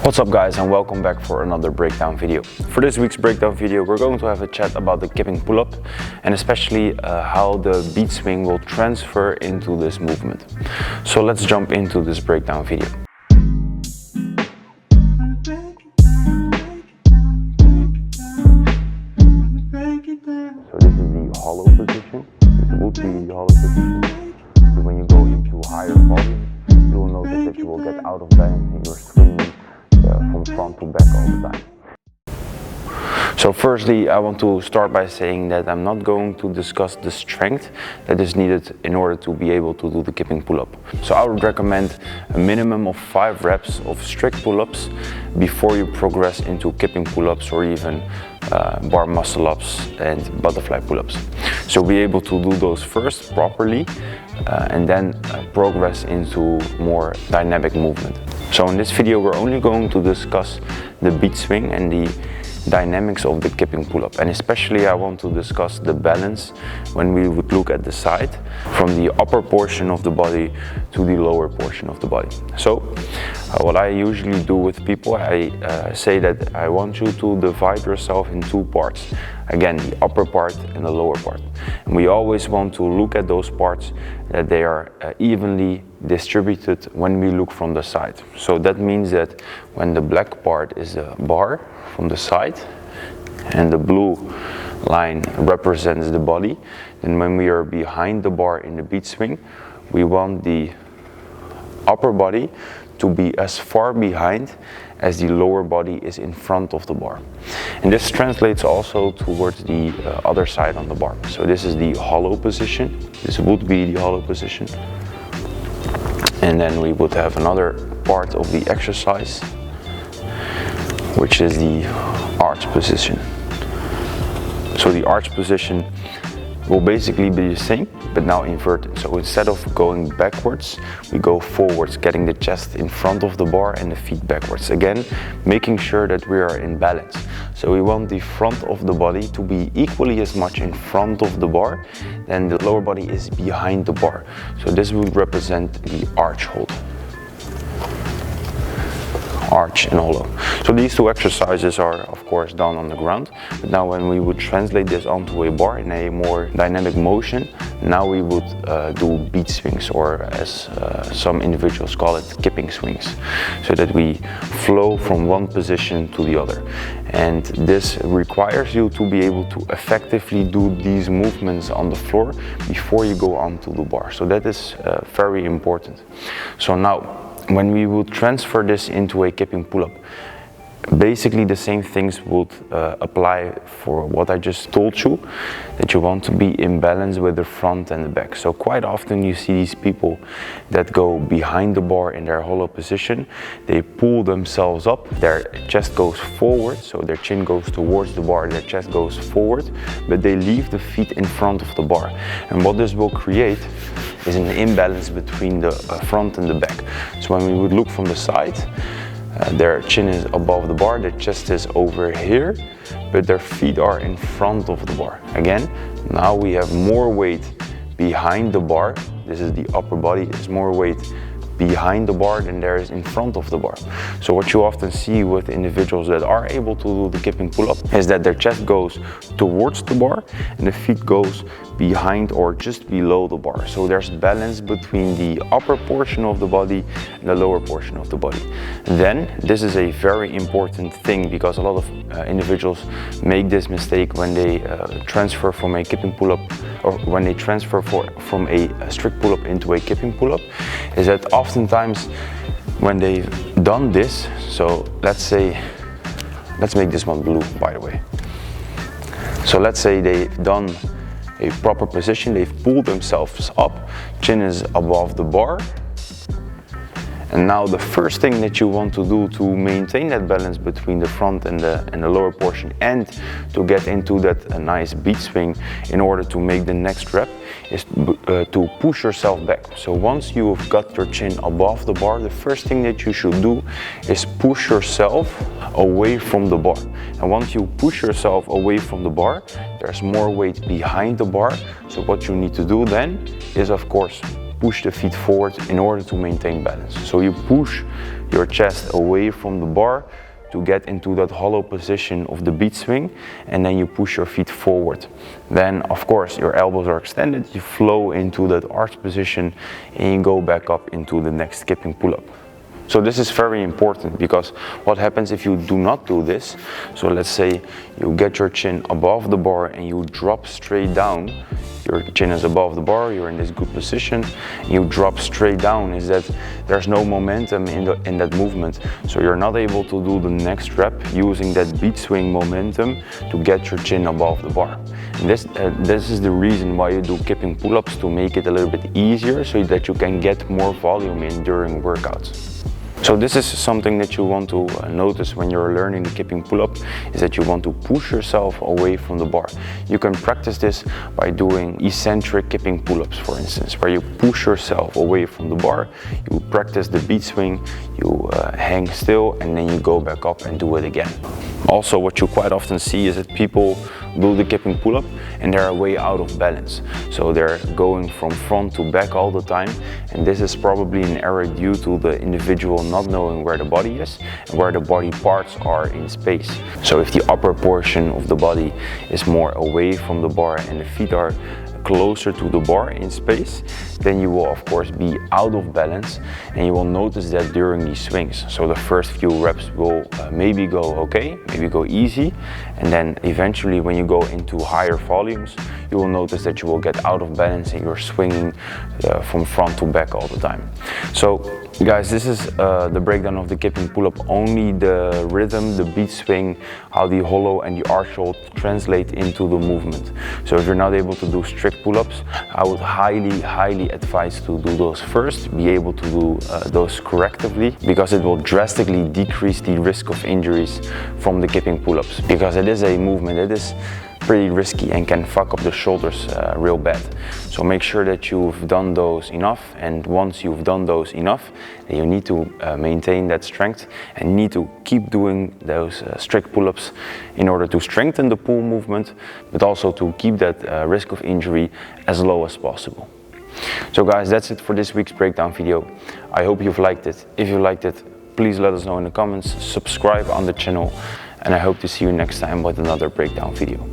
What's up guys, and welcome back for another breakdown video. For this week's breakdown video we're going to have a chat about the kipping pull-up and especially how the beat swing will transfer into this movement. So let's jump into this breakdown video. So this is the hollow position. This would be the hollow position. So when you go into higher volume, you will notice that you will get out of balance and you're swinging from front to back all the time. So firstly, I want to start by saying that I'm not going to discuss the strength that is needed in order to be able to do the kipping pull-up. So I would recommend a minimum of 5 reps of strict pull-ups before you progress into kipping pull-ups or even bar muscle-ups and butterfly pull-ups. So be able to do those first properly and then progress into more dynamic movement. So in this video we're only going to discuss the beat swing and the dynamics of the kipping pull-up, and especially I want to discuss the balance when we would look at the side from the upper portion of the body to the lower portion of the body. So what I usually do with people, I say that I want you to divide yourself in 2 parts. Again, the upper part and the lower part. And we always want to look at those parts that they are evenly distributed when we look from the side. So that means that when the black part is a bar from the side and the blue line represents the body, then when we are behind the bar in the beat swing, we want the upper body to be as far behind as the lower body is in front of the bar. And this translates also towards the other side on the bar. So this is the hollow position. This would be the hollow position. And then we would have another part of the exercise, which is the arch position. So the arch position will basically be the same, but now inverted. So instead of going backwards, we go forwards, getting the chest in front of the bar and the feet backwards. Again, making sure that we are in balance. So we want the front of the body to be equally as much in front of the bar, and the lower body is behind the bar. So this would represent the arch hold. Arch and hollow. So these 2 exercises are of course done on the ground, but now when we would translate this onto a bar in a more dynamic motion, now we would do beat swings, or as some individuals call it, kipping swings, so that we flow from one position to the other. And this requires you to be able to effectively do these movements on the floor before you go onto the bar. So that is very important. So now when we would transfer this into a kipping pull-up, basically the same things would apply for what I just told you, that you want to be in balance with the front and the back. So quite often you see these people that go behind the bar in their hollow position, they pull themselves up, their chest goes forward, so their chin goes towards the bar, their chest goes forward, but they leave the feet in front of the bar. And what this will create is an imbalance between the front and the back. So when we would look from the side, their chin is above the bar, their chest is over here, but their feet are in front of the bar. Again, now we have more weight behind the bar. This is the upper body, there's more weight behind the bar than there is in front of the bar. So what you often see with individuals that are able to do the kipping pull-up is that their chest goes towards the bar and the feet goes behind or just below the bar. So there's balance between the upper portion of the body and the lower portion of the body. Then this is a very important thing, because a lot of individuals make this mistake when they transfer from a kipping pull-up, or when they transfer from a strict pull-up into a kipping pull-up, is that oftentimes when they've done this, so let's make this one blue, by the way. So let's say they've done a proper position, they've pulled themselves up, chin is above the bar, and now the first thing that you want to do to maintain that balance between the front and the lower portion, and to get into that nice beat swing in order to make the next rep, is to push yourself back. So once you've got your chin above the bar, the first thing that you should do is push yourself away from the bar. And once you push yourself away from the bar, there's more weight behind the bar. So what you need to do then is, of course, push the feet forward in order to maintain balance. So you push your chest away from the bar to get into that hollow position of the beach swing, and then you push your feet forward. Then of course your elbows are extended, you flow into that arch position and you go back up into the next kipping pull-up. So this is very important, because what happens if you do not do this? So let's say you get your chin above the bar and you drop straight down. Your chin is above the bar, you're in this good position, you drop straight down, is that there's no momentum in that movement. So you're not able to do the next rep using that beach swing momentum to get your chin above the bar. And this is the reason why you do kipping pull-ups, to make it a little bit easier so that you can get more volume in during workouts. So this is something that you want to notice when you're learning the kipping pull-up, is that you want to push yourself away from the bar. You can practice this by doing eccentric kipping pull-ups, for instance, where you push yourself away from the bar, you practice the beach swing, you hang still, and then you go back up and do it again. Also, what you quite often see is that people do the kipping pull-up and they're way out of balance. So they're going from front to back all the time, and this is probably an error due to the individual not knowing where the body is and where the body parts are in space. So if the upper portion of the body is more away from the bar and the feet are closer to the bar in space, then you will of course be out of balance, and you will notice that during these swings. So the first few reps will maybe go okay, maybe go easy, and then eventually when you go into higher volumes, you will notice that you will get out of balance and you're swinging from front to back all the time. So guys, this is the breakdown of the kipping pull-up, only the rhythm, the beach swing, how the hollow and the arch hold translate into the movement. So if you're not able to do strict pull-ups, I would highly advise to do those first, be able to do those correctively, because it will drastically decrease the risk of injuries from the kipping pull-ups, because it is a movement that is pretty risky and can fuck up the shoulders real bad. So make sure that you've done those enough, and once you've done those enough, then you need to maintain that strength and need to keep doing those strict pull-ups in order to strengthen the pull movement, but also to keep that risk of injury as low as possible. So guys, that's it for this week's breakdown video. I hope you've liked it. If you liked it, please let us know in the comments, subscribe on the channel, and I hope to see you next time with another breakdown video.